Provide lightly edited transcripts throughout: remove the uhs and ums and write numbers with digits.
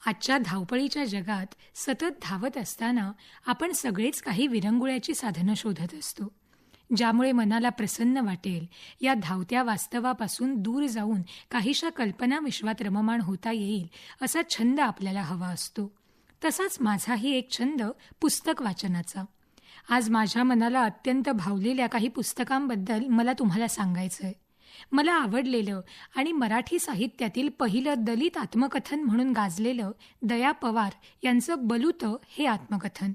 आजच्या धावपळीच्या जगात सतत धावत असताना आपण सगळेच काही विरंगुळ्याची साधनं शोधत असतो, ज्यामुळे मनाला प्रसन्न वाटेल. या धावत्या वास्तवापासून दूर जाऊन काहीशा कल्पना विश्वात रममाण होता येईल असा छंद आपल्याला हवा असतो. तसाच माझाही एक छंद पुस्तक वाचनाचा. आज माझ्या मनाला अत्यंत भावलेल्या काही पुस्तकांबद्दल मला तुम्हाला सांगायचं आहे. मला आवडलेलं आणि मराठी साहित्यातील पहिलं दलित आत्मकथन म्हणून गाजलेलं दया पवार यांचं बलुतं हे आत्मकथन.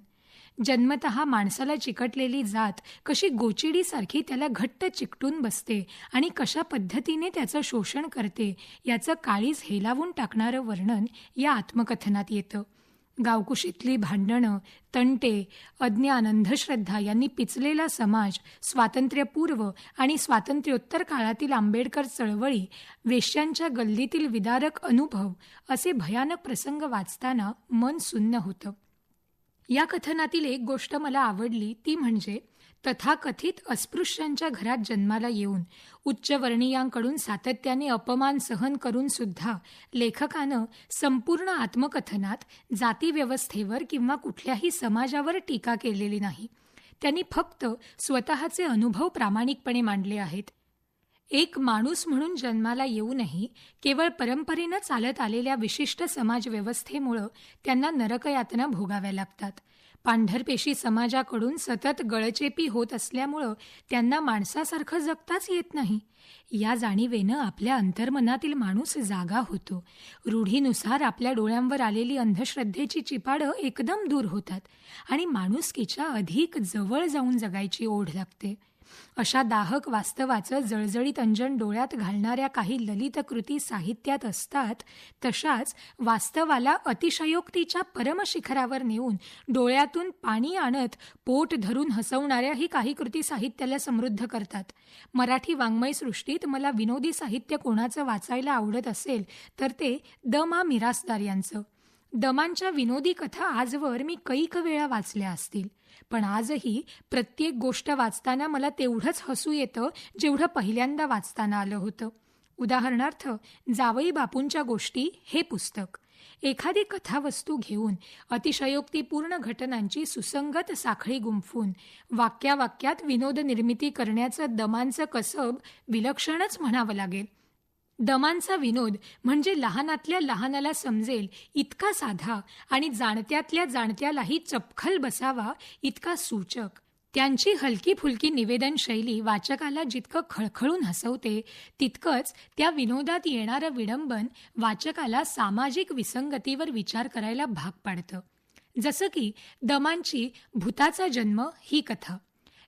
जन्मतः माणसाला चिकटलेली जात कशी गोचिडीसारखी त्याला घट्ट चिकटून बसते आणि कशा पद्धतीने त्याचं शोषण करते याचं काळीज हेलावून टाकणारं वर्णन या आत्मकथनात येतं. गावकुशीतली भांडणं, तंटे, अज्ञान, अंधश्रद्धा यांनी पिचलेला समाज, स्वातंत्र्यपूर्व आणि स्वातंत्र्योत्तर काळातील आंबेडकर चळवळी, वेश्यांच्या गल्लीतील विदारक अनुभव असे भयानक प्रसंग वाचताना मन सुन्न होतं. या कथनातील एक गोष्ट मला आवडली ती म्हणजे तथाकथित अस्पृश्यांच्या घरात जन्माला येऊन उच्चवर्णीयांकडून सातत्याने अपमान सहन करून सुद्धा लेखकानं संपूर्ण आत्मकथनात जातीव्यवस्थेवर किंवा कुठल्याही समाजावर टीका केलेली नाही. त्यांनी फक्त स्वतःचे अनुभव प्रामाणिकपणे मांडले आहेत. एक माणूस म्हणून जन्माला येऊनही केवळ परंपरेनं चालत आलेल्या विशिष्ट समाजव्यवस्थेमुळं त्यांना नरकयातना भोगाव्या लागतात. पांढरपेशी समाजाकडून सतत गळचेपी होत असल्यामुळं त्यांना माणसासारखं जगताच येत नाही. या जाणीवेनं आपल्या अंतर्मनातील माणूस जागा होतो. रूढीनुसार आपल्या डोळ्यांवर आलेली अंधश्रद्धेची चिपाडं एकदम दूर होतात आणि माणुसकीच्या अधिक जवळ जाऊन जगायची ओढ लागते. अशा दाहक वास्तवाचं जळजळीत अंजन डोळ्यात घालणाऱ्या काही ललित कृती साहित्यात असतात, तशाच वास्तवाला अतिशयोक्तीच्या परमशिखरावर नेऊन डोळ्यातून पाणी आणत पोट धरून हसवणाऱ्याही काही कृती साहित्याला समृद्ध करतात. मराठी वाङ्मय सृष्टीत मला विनोदी साहित्य कोणाचं वाचायला आवडत असेल तर ते द मा मिरासदार यांचं. दमांच्या विनोदी कथा आजवर मी कैक वेळा वाचल्या असतील, पण आजही प्रत्येक गोष्ट वाचताना मला तेवढंच हसू येतं जेवढं पहिल्यांदा वाचताना आलं होतं. उदाहरणार्थ जावई बापूंच्या गोष्टी हे पुस्तक. एखादी कथावस्तू घेऊन अतिशयोक्तीपूर्ण घटनांची सुसंगत साखळी गुंफून वाक्यावाक्यात विनोद निर्मिती करण्याचं दमांचं कसब विलक्षणच म्हणावं लागेल. दमांचा विनोद म्हणजे लहानातल्या लहानाला समजेल इतका साधा आणि जाणत्यातल्या जाणत्यालाही चपखल बसावा इतका सूचक. त्यांची हलकी फुलकी निवेदन शैली वाचकाला जितकं खळखळून हसवते, तितकंच त्या विनोदात येणारं विडंबन वाचकाला सामाजिक विसंगतीवर विचार करायला भाग पाडतं. जसं की दमांची भूताचा जन्म ही कथा.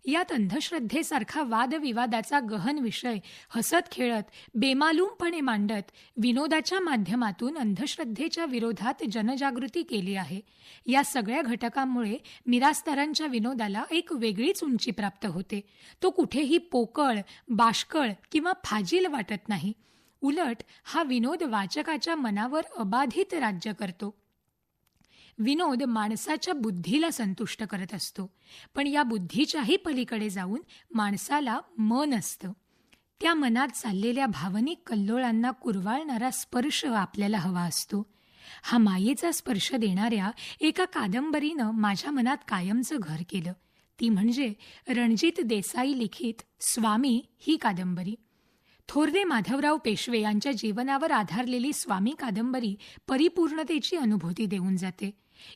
यात अंधश्रद्धेसारखा वादविवादाचा गहन विषय हसत खेळत बेमालूमपणे मांडत विनोदाच्या माध्यमातून अंधश्रद्धेच्या विरोधात जनजागृती केली आहे. या सगळ्या घटकांमुळे मिरासदारांच्या विनोदाला एक वेगळीच उंची प्राप्त होते. तो कुठेही पोकळ, बाष्कळ किंवा फाजील वाटत नाही. उलट हा विनोद वाचकाच्या मनावर अबाधित राज्य करतो. विनोद माणसाच्या बुद्धीला संतुष्ट करत असतो, पण या बुद्धीच्याही पलीकडे जाऊन माणसाला मन असतं. त्या मनात चाललेल्या भावनिक कल्लोळांना कुरवाळणारा स्पर्श आपल्याला हवा असतो. हा मायेचा स्पर्श देणाऱ्या एका कादंबरीनं माझ्या मनात कायमचं घर केलं. ती म्हणजे रणजित देसाई लिखित स्वामी ही कादंबरी. थोरले माधवराव पेशवे यांच्या जीवनावर आधारलेली स्वामी कादंबरी परिपूर्णतेची अनुभूती देऊन जाते.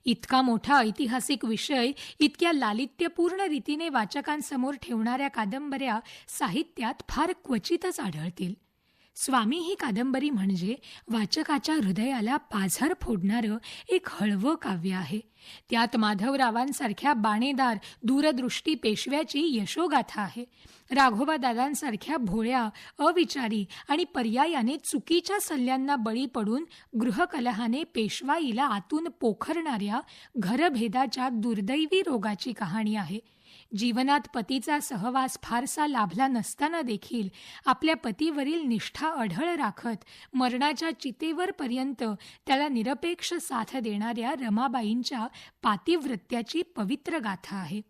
इतका मोठा ऐतिहासिक विषय इतक्या लालित्यपूर्ण रीतीने वाचकांसमोर ठेवणाऱ्या कादंबऱ्या साहित्यात फार क्वचितच आढळतील. स्वामी ही कादंबरी म्हणजे वाचकाच्या हृदयाला पाझर फोडणारं एक हळवं काव्य आहे. त्यात माधवरावांसारख्या बाणेदार दूरदृष्टी पेशव्याची यशोगाथा आहे. राघोबादादांसारख्या भोळ्या, अविचारी आणि पर्यायाने चुकीच्या सल्ल्यांना बळी पडून गृहकलहाने पेशवाईला आतून पोखरणाऱ्या घरभेदाच्या दुर्दैवी रोगाची कहाणी आहे. जीवनात पतीचा सहवास फारसा लाभला नसताना देखील आपल्या पतीवरील निष्ठा अढळ राखत मरणाच्या चितेवरपर्यंत त्याला निरपेक्ष साथ देणाऱ्या रमाबाईंच्या पातिव्रत्याची पवित्र गाथा आहे.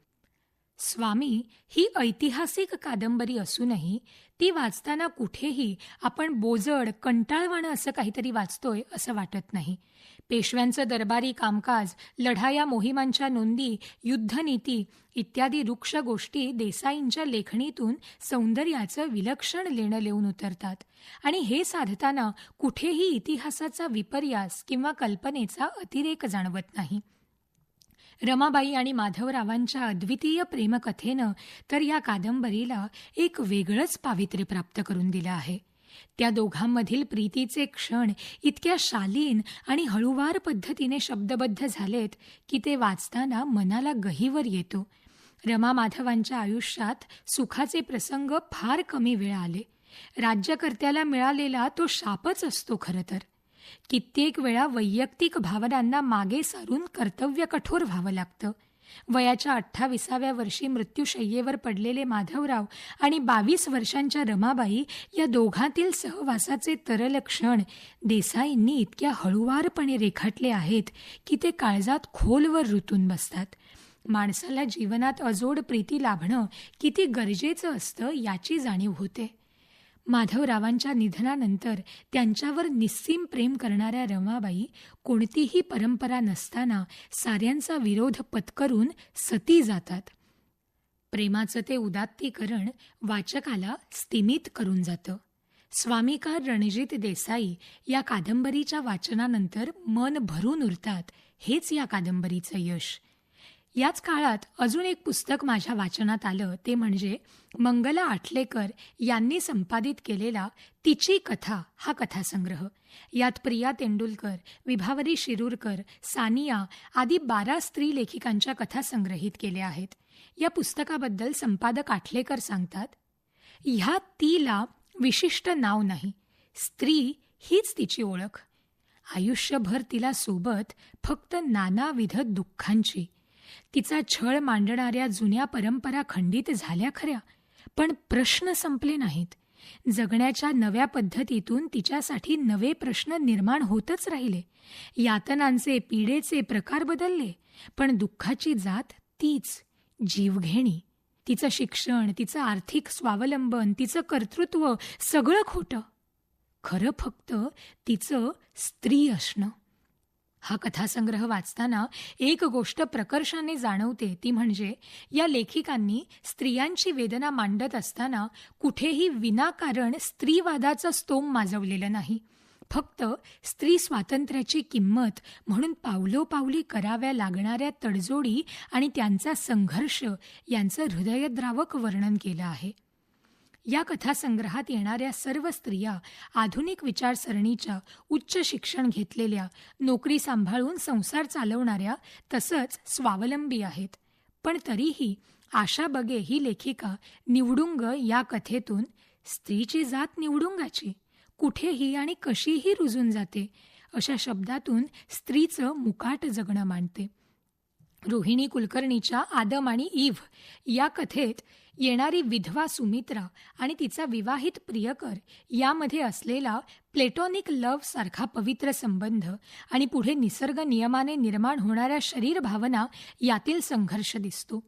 स्वामी ही ऐतिहासिक कादंबरी असूनही ती वाचताना कुठेही आपण बोजड, कंटाळवाणं असं काहीतरी वाचतोय असं वाटत नाही. पेशव्यांचं दरबारी कामकाज, लढाया मोहिमांच्या नोंदी, युद्धनीती इत्यादी रुक्ष गोष्टी देसाईंच्या लेखणीतून सौंदर्याचं विलक्षण लेणं लिहून उतरतात आणि हे साधताना कुठेही इतिहासाचा विपर्यास किंवा कल्पनेचा अतिरेक जाणवत नाही. रमाबाई आणि माधवरावांच्या अद्वितीय प्रेमकथेनं तर या कादंबरीला एक वेगळंच पावित्र्य प्राप्त करून दिलं आहे. त्या दोघांमधील प्रीतीचे क्षण इतक्या शालीन आणि हळूवार पद्धतीने शब्दबद्ध झालेत की ते वाचताना मनाला गहिवर येतो. रमा माधवांच्या आयुष्यात सुखाचे प्रसंग फार कमी वेळा आले. राज्यकर्त्याला मिळालेला तो शापच असतो खरं तर. कित्येक वेळा वैयक्तिक भावनांना मागे सारून कर्तव्य कठोर व्हावं लागतं. वयाच्या 28व्या वर्षी मृत्यूशय्येवर पडलेले माधवराव आणि 22 वर्षांच्या रमाबाई या दोघांतील सहवासाचे तरल क्षण देसाईंनी इतक्या हळूवारपणे रेखाटले आहेत की ते काळजात खोलवर रुतून बसतात. माणसाला जीवनात अजोड प्रीती लाभणं किती गरजेचं असतं याची जाणीव होते. माधवरावांच्या निधनानंतर त्यांच्यावर निस्सीम प्रेम करणाऱ्या रमाबाई कोणतीही परंपरा नसताना साऱ्यांचा विरोध पत्करून सती जातात. प्रेमाचं ते उदात्तीकरण वाचकाला स्तिमित करून जातं. स्वामीकार रणजित देसाई या कादंबरीच्या वाचनानंतर मन भरून उरतात, हेच या कादंबरीचं यश. याच काळात अजून एक पुस्तक माझ्या वाचनात आलं, ते म्हणजे मंगला आठलेकर यांनी संपादित केलेला तिची कथा हा कथासंग्रह. यात प्रिया तेंडुलकर, विभावरी शिरूरकर, सानिया आदी 12 स्त्री लेखिकांच्या कथा संग्रहित केल्या आहेत. या पुस्तकाबद्दल संपादक आठलेकर सांगतात, ह्या तीला विशिष्ट नाव नाही, स्त्री हीच तिची ओळख. आयुष्यभर तिला सोबत फक्त नानाविध दुःखांची. तिचा छळ मांडणाऱ्या जुन्या परंपरा खंडित झाल्या खऱ्या, पण प्रश्न संपले नाहीत. जगण्याच्या नव्या पद्धतीतून तिच्यासाठी नवे प्रश्न निर्माण होतच राहिले. यातनांचे, पीडेचे प्रकार बदलले, पण दुःखाची जात तीच, जीवघेणी. तिचं शिक्षण, तिचं आर्थिक स्वावलंबन, तिचं कर्तृत्व सगळं खोटं. खरं फक्त तिचं स्त्री असणं. हा कथासंग्रह वाचताना एक गोष्ट प्रकर्षाने जाणवते, ती म्हणजे या लेखिकांनी स्त्रियांची वेदना मांडत असताना कुठेही विनाकारण स्त्रीवादाचं स्तोम माजवलेलं नाही. फक्त स्त्री स्वातंत्र्याची किंमत म्हणून पावलोपावली कराव्या लागणाऱ्या तडजोडी आणि त्यांचा संघर्ष यांचं हृदयद्रावक वर्णन केलं आहे. या कथासंग्रहात येणाऱ्या सर्व स्त्रिया आधुनिक विचारसरणीच्या, उच्च शिक्षण घेतलेल्या, नोकरी सांभाळून संसार चालवणाऱ्या तसंच स्वावलंबी आहेत. पण तरीही आशा बगे ही लेखिका निवडुंग या कथेतून स्त्रीची जात निवडुंगाची, कुठेही आणि कशीही रुजून जाते अशा शब्दातून स्त्रीचं मुकाट जगणं मांडते. रोहिणी कुलकर्णीच्या आदम आणि ईव्ह या कथेत येणारी विधवा सुमित्रा आणि तिचा विवाहित प्रियकर यामध्ये असलेला प्लेटॉनिक लव्ह सारखा पवित्र संबंध आणि पुढे निसर्ग नियमाने निर्माण होणाऱ्या शरीर भावना यातील संघर्ष दिसतो.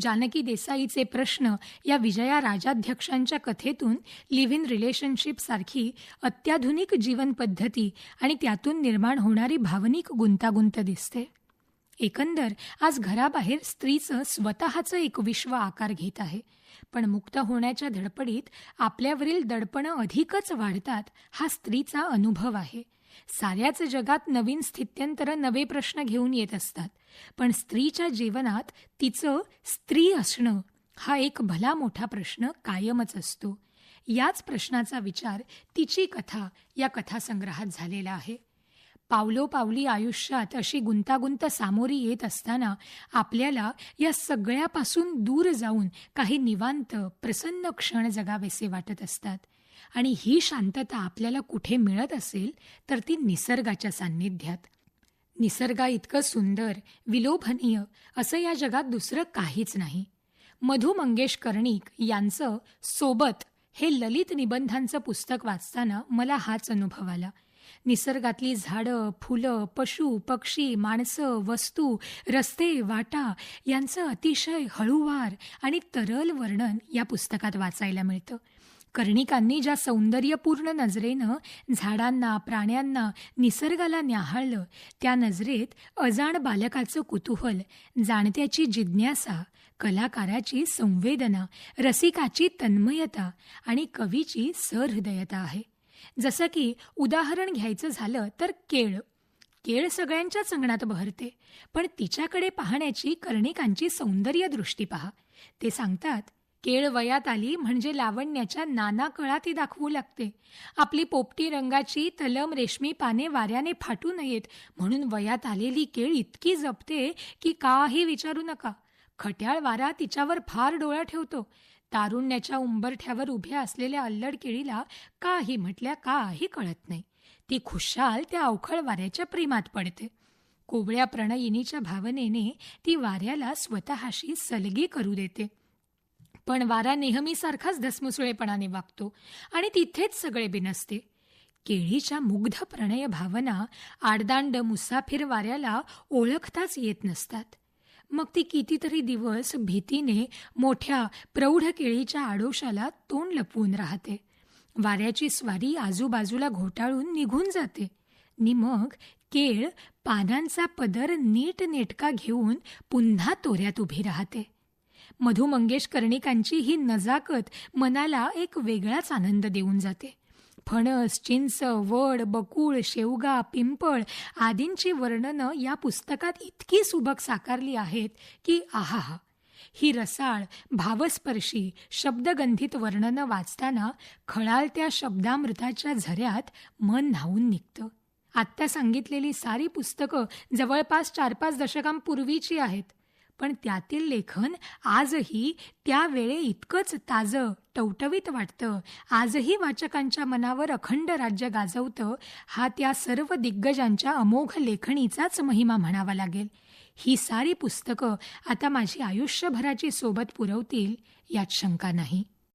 जानकी देसाईचे प्रश्न या विजया राजाध्यक्षांच्या कथेतून लिव्ह इन रिलेशनशिप सारखी अत्याधुनिक जीवन पद्धती आणि त्यातून निर्माण होणारी भावनिक गुंतागुंत दिसते. एकंदर आज घराबाहेर स्त्रीचं स्वतःचं एक विश्व आकार घेत आहे, पण मुक्त होण्याच्या धडपडीत आपल्यावरील दडपणं अधिकच वाढतात, हा स्त्रीचा अनुभव आहे. साऱ्याच जगात नवीन स्थित्यंतरं, नवे प्रश्न घेऊन येत असतात, पण स्त्रीच्या जीवनात तिचं स्त्री असणं हा एक भला मोठा प्रश्न कायमच असतो. याच प्रश्नाचा विचार तिची कथा या कथासंग्रहात झालेला आहे. पावलोपावली आयुष्यात अशी गुंतागुंत सामोरी येत असताना आपल्याला या सगळ्यापासून दूर जाऊन काही निवांत, प्रसन्न क्षण जगावेसे वाटत असतात. आणि ही शांतता आपल्याला कुठे मिळत असेल तर ती निसर्गाच्या सान्निध्यात. निसर्गा इतकं सुंदर, विलोभनीय असं या जगात दुसरं काहीच नाही. मधु मंगेश कर्णिक यांचं सोबत हे ललित निबंधांचं पुस्तक वाचताना मला हाच अनुभव आला. निसर्गातली झाडं, फुलं, पशु, पक्षी, माणसं, वस्तू, रस्ते, वाटा यांचं अतिशय हळूवार आणि तरल वर्णन या पुस्तकात वाचायला मिळतं. कर्णिकांनी ज्या सौंदर्यपूर्ण नजरेनं झाडांना, प्राण्यांना, निसर्गाला न्याहाळलं, त्या नजरेत अजाण बालकाचं कुतूहल, जाणत्याची जिज्ञासा, कलाकाराची संवेदना, रसिकाची तन्मयता आणि कवीची सहृदयता आहे. जसं की उदाहरण घ्यायचं झालं तर केळ. केळ सगळ्यांच्याच अंगणात बहरते, पण तिच्याकडे पाहण्याची कर्णिकांची सौंदर्य दृष्टी पहा. ते सांगतात, केळ वयात आली म्हणजे लावण्याच्या नाना कळा ती दाखवू लागते. आपली पोपटी रंगाची तलम रेशमी पाने वाऱ्याने फाटू नयेत म्हणून वयात आलेली केळ इतकी जपते की काही विचारू नका. खट्याळ वारा तिच्यावर फार डोळा ठेवतो. तारुण्याच्या उंबरठ्यावर उभ्या असलेल्या अल्लड केळीला काही म्हटल्या काही कळत नाही. ती खुशाल त्या अवखळ वाऱ्याच्या प्रेमात पडते. कोवळ्या प्रणयिनीच्या भावनेने ती वाऱ्याला स्वतःशी सलगी करू देते. पण वारा नेहमीसारखाच धसमुसळेपणाने वागतो आणि तिथेच सगळे बिनसते. केळीच्या मुग्ध प्रणय भावना आडदांड मुसाफिर वाऱ्याला ओळखताच येत नसतात. मग ती कितीतरी दिवस भीतीने मोठ्या प्रौढ केळीच्या आडोशाला तोंड लपवून राहते. वाऱ्याची स्वारी आजूबाजूला घोटाळून निघून जाते. नि मग केळ पानांचा पदर नीट नेटका घेऊन पुन्हा तोऱ्यात उभी राहते. मधु मंगेश कर्णिकांची ही नजाकत मनाला एक वेगळाच आनंद देऊन जाते. फणस, चिंच, वड, बकुळ, शेवगा, पिंपळ आदींची वर्णनं या पुस्तकात इतकी सुबक साकारली आहेत की आहा, ही रसाळ, भावस्पर्शी, शब्दगंधित वर्णनं वाचताना खळाळत्या शब्दामृताच्या झऱ्यात मन न्हावून निघतं. आत्ता सांगितलेली सारी पुस्तकं जवळपास 4-5 दशकांपूर्वीची आहेत, पण त्यातील लेखन आजही त्यावेळे इतकंच ताजं, टवटवीत वाटतं. आजही वाचकांच्या मनावर अखंड राज्य गाजवतं. हा त्या सर्व दिग्गजांच्या अमोघ लेखणीचाच महिमा म्हणावा लागेल. ही सारी पुस्तकं आता माझी आयुष्यभराची सोबत पुरवतील यात शंका नाही.